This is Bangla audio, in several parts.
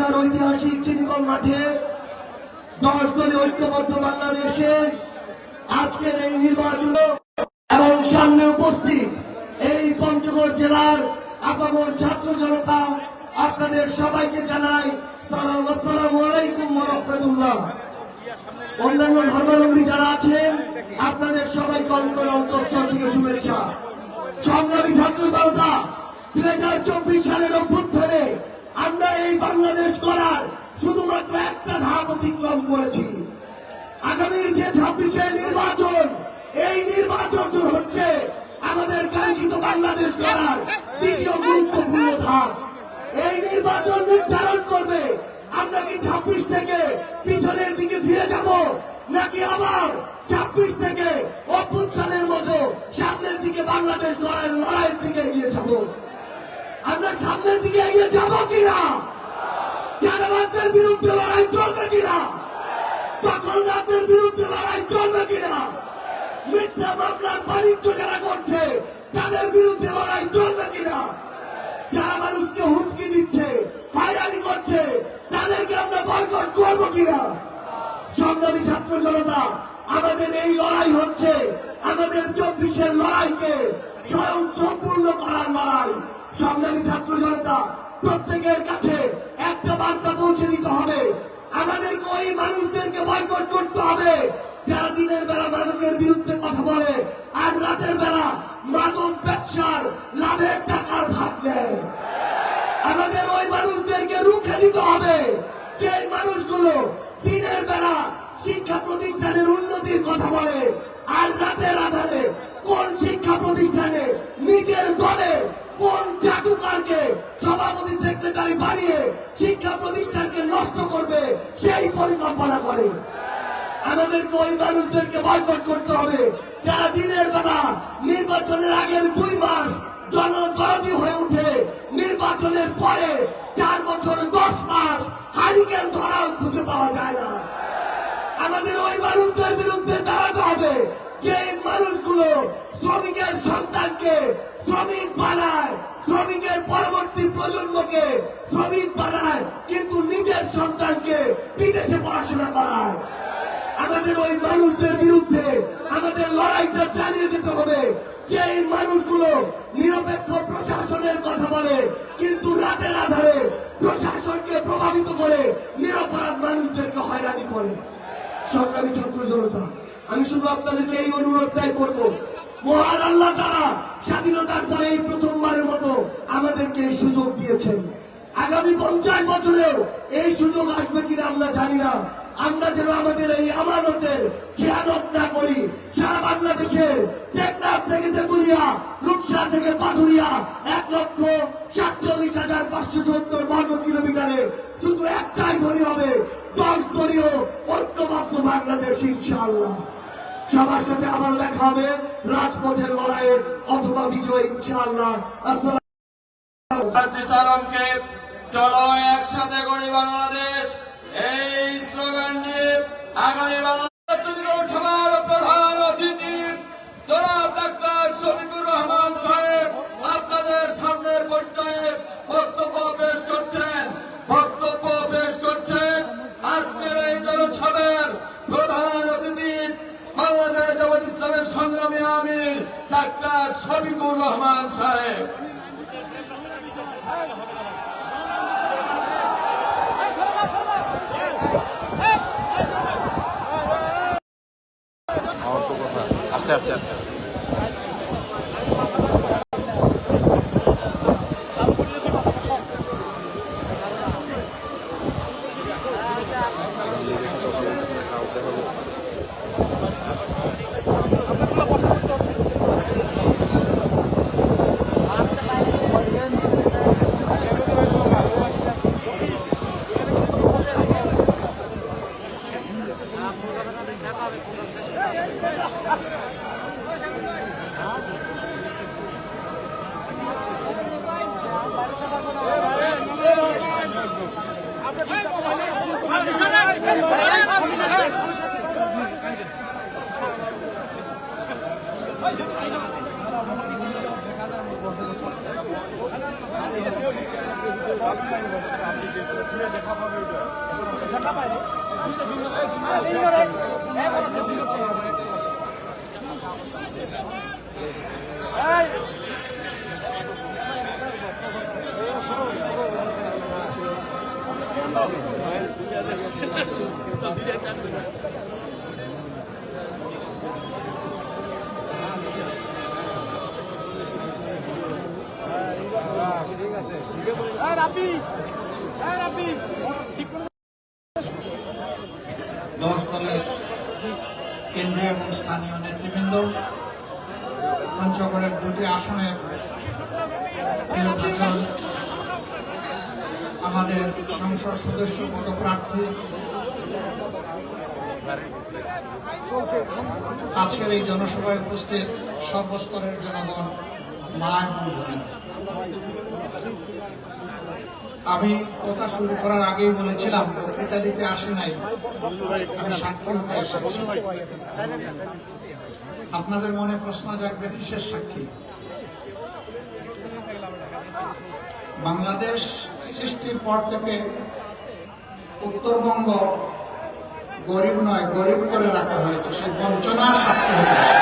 ঢাকার ঐতিহাসিক চিনিকল মাঠে 10 দলীয় ঐক্যবদ্ধ বাংলাদেশের আজকের এই নির্বাচন এবং সামনে উপস্থিত এই পঞ্চগড় জেলার আপামর ছাত্র জনতা, আপনাদের সবাইকে জানাই সালাম, আসসালামু আলাইকুম ওয়া রাহমাতুল্লাহ। অন্যান্য ধর্মাবলম্বী যারা আছেন আপনাদের সবাইকে অন্তঃস্থল থেকে শুভেচ্ছা। সংগ্রামী ছাত্র জনতা, 2024 সালের অভ্যুত্থানে আমরা এই বাংলাদেশ গড়ার শুধুমাত্র একটা ধাপ অতিক্রম করেছি। আগামীর যে 26-এর নির্বাচন, এই নির্বাচন হচ্ছে আমাদের কাঙ্ক্ষিত বাংলাদেশ গড়ার দ্বিতীয় গুরুত্বপূর্ণ ধাপ। এই নির্বাচন নির্ধারণ করবে আমরা কি 26 থেকে পিছনের দিকে ফিরে যাব, নাকি আবার 26 থেকে অভ্যুত্থানের মতো সামনের দিকে বাংলাদেশ গড়ার লড়াইয়ের দিকে এগিয়ে যাব। আমরা সামনের দিকে এগিয়ে যাব কিনা, চাঁদাবাজদের বিরুদ্ধে লড়াই চলবে কিনা, দখলদারদের বিরুদ্ধে লড়াই চলবে কিনা, মিথ্যা মামলার বাণিজ্য যারা করছে তাদের বিরুদ্ধে লড়াই চলবে কিনা, যারা মানুষকে হুমকি দিচ্ছে, হয়রানি করছে তাদেরকে আমরা বয়কট করবো কিনা। সংগ্রামী ছাত্র জনতা, আমাদের এই লড়াই হচ্ছে আমাদের 24-এর লড়াইকে স্বয়ং সম্পূর্ণ করার লড়াই। সংগ্রামী ছাত্র জনতা, প্রত্যেকের কাছে একটা বার্তা পৌঁছে দিতে হবে, আমাদেরকে ওই মানুষদেরকে বয়কট করতে হবে যারা দিনের বেলা মাদকের বিরুদ্ধে কথা বলে আর রাতের বেলা মাদক ব্যবসার লাভের টাকার ভাগ নেয়। আমাদের ওই মানুষদেরকে রুখে দিতে হবে যে মানুষগুলো দিনের বেলা শিক্ষা প্রতিষ্ঠানের উন্নতির কথা বলে আর রাতের আধারে কোন শিক্ষা প্রতিষ্ঠানে নিজের দলে কোন চাটুকারকে সভাপতি সেক্রেটারি বানিয়ে শিক্ষা প্রতিষ্ঠানকে নষ্ট করবে সেই পরিকল্পনা করে। আমাদেরকে ওই মানুষদেরকে বয়কট করতে হবে যারা দিনের বেলা নির্বাচনের আগের 2 মাস জনদরদী হয়ে উঠে নির্বাচনের পরে 4 বছর 10 মাস হারিকেন ধরাও খুঁজে পাওয়া যায় না। আমাদের ওই মানুষদের বিরুদ্ধে দাঁড়াতে হবে যে মানুষগুলো শ্রমিকের সন্তানকে শ্রমিক বানায়, শ্রমিকের পরবর্তী প্রজন্মকে শ্রমিক বানায়, কিন্তু নিজের সন্তানকে বিদেশে পড়াশোনা করায়। আমাদের ওই মানুষদের বিরুদ্ধে আমাদের লড়াইটা চালিয়ে যেতে হবে। যে মানুষগুলো নিরপেক্ষ প্রশাসনের কথা বলে কিন্তু রাতের আধারে প্রশাসনকে প্রভাবিত করে নিরপরাধ মানুষদেরকে হয়রানি করে। সংগ্রামী ছাত্র জনতা, আমি শুধু আপনাদেরকে এই অনুরোধটাই করব, মহান আল্লাহ তাআলা স্বাধীনতার পরে এই প্রথমবারের মতো আমাদেরকে এই সুযোগ দিয়েছেন। আগামী 50 বছরেও এই সুযোগ আসবে কিনা আমরা জানি না। আমরা যেন আমাদের এই আমানতের খেয়ানত না করি। সারা বাংলাদেশের টেকনাফ থেকে তেঁতুলিয়া, রূপসা থেকে পাথুরিয়া 1,47,570 বর্গ কিলোমিটারে শুধু একটাই ধনী হবে 10 দলীয় ঐক্যবদ্ধ বাংলাদেশ ইনশাআল্লাহ। সবার সাথে আবারও দেখা হবে রাজপথের লড়াইয়ে অথবা বিজয় ইনশাআল্লাহ। সালামকে চলো একসাথে গড়ি বাংলাদেশ, এই স্লোগান নিয়ে আগামী বাংলাদেশ সভার প্রধান অতিথি জনাব ডাক্তার শফিকুর রহমান সাহেব আপনাদের সামনের পর্যায়ে বক্তব্য পেশ করছেন। আজকের এই জনসভার প্রধান অতিথি বাংলাদেশ জামাত ইসলামের সংগ্রামী আমির ডাক্তার শফিকুর রহমান সাহেব। দশ দলের কেন্দ্রীয় এবং স্থানীয় নেতৃবৃন্দ, পঞ্চগড়ের দুটি আসনের প্রিয়ভাজন আমাদের সংসদ সদস্য পদপ্রার্থী, আজকের এই জনসভায় উপস্থিত সর্বস্তরের জনগণ, মা এবং বোনেরা, আমি কথা শুরু করার আগেই বলেছিলাম বক্তৃতা দিতে আসি নাই, আমি সাক্ষী হতে এসেছি। আপনাদের মনে প্রশ্ন জাগবে কিসের সাক্ষী? বাংলাদেশ সৃষ্টির পর থেকে উত্তরবঙ্গ গরিব নয়, গরিব করে রাখা হয়েছে, সেই বঞ্চনার সাক্ষী হয়েছে।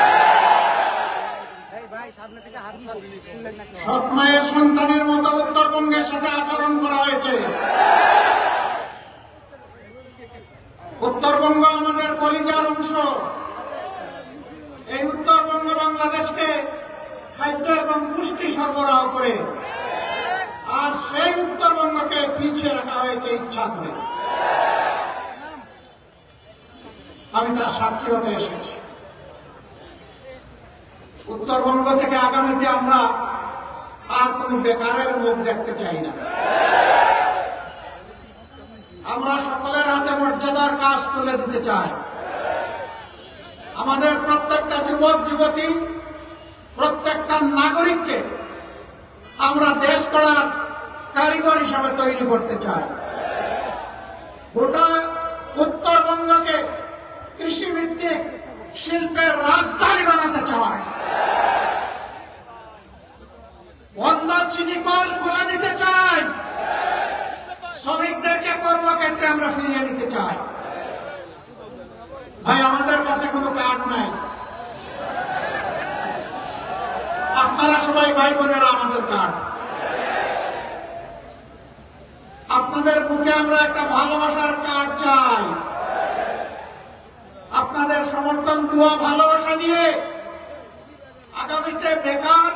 সৎ মায়ের সন্তানের মতো উত্তরবঙ্গের সাথে আচরণ করা হয়েছে। উত্তরবঙ্গ আমাদের কলিজার অংশ। এই উত্তরবঙ্গ বাংলাদেশকে খাদ্য এবং পুষ্টি সরবরাহ করে, আর সেই উত্তরবঙ্গকে পিছিয়ে রাখা হয়েছে ইচ্ছা করে। আমি তার সাক্ষী হতে এসেছি। উত্তরবঙ্গ থেকে আগামীতে আমরা আর কোন বেকারের মুখ দেখতে চাই না। আমরা সকলের হাতে মর্যাদার কাজ তুলে দিতে চাই। আমাদের প্রত্যেকটা যুবক যুবতী, প্রত্যেকটা নাগরিককে আমরা দেশ গড়ার কারিগর হিসাবে তৈরি করতে চাই। গোটা উত্তরবঙ্গকে কৃষিভিত্তিক শিল্পের রাজধানী বানাতে চাই। বন্দা চিনি কল খোলা দিতে চাই। শ্রমিকদেরকে কর্মক্ষেত্রে আমরা ফিরিয়ে নিতে চাই। ভাই, আমাদের কাছে কোনো কার্ড নাই। আপনারা সবাই ভাই বোনেরা আমাদের কার্ড। আপনাদের বুকে আমরা একটা ভালোবাসার কার্ড চাই। আপনাদের সমর্থন, দোয়া, ভালোবাসা নিয়ে আগামীতে বেকার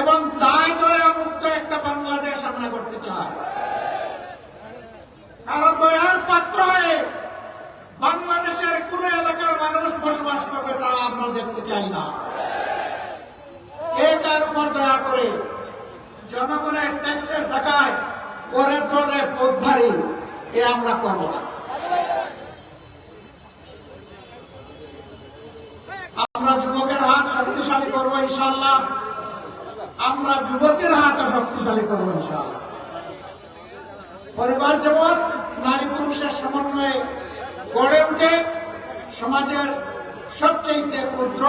এবং দায় দয়া মুক্ত একটা বাংলাদেশ আমরা করতে চাই। কারো দয়ার পাত্র হয়ে বাংলাদেশের কোন এলাকার মানুষ বসবাস করবে তা আমরা দেখতে চাই না। কে তার উপর দয়া করে জনগণের ট্যাক্সের টাকায় করে তোলে পথধারী, এ আমরা করব না। আমরা যুবকের হাত শক্তিশালী করবো ইনশাআল্লাহ। আমরা যুবকের হাতও শক্তিশালী করবো ইনশাআল্লাহ। পরিবার যেমন নারী পুরুষের সমন্বয়ে গড়ে উঠে সমাজের সবচেয়ে ক্ষুদ্র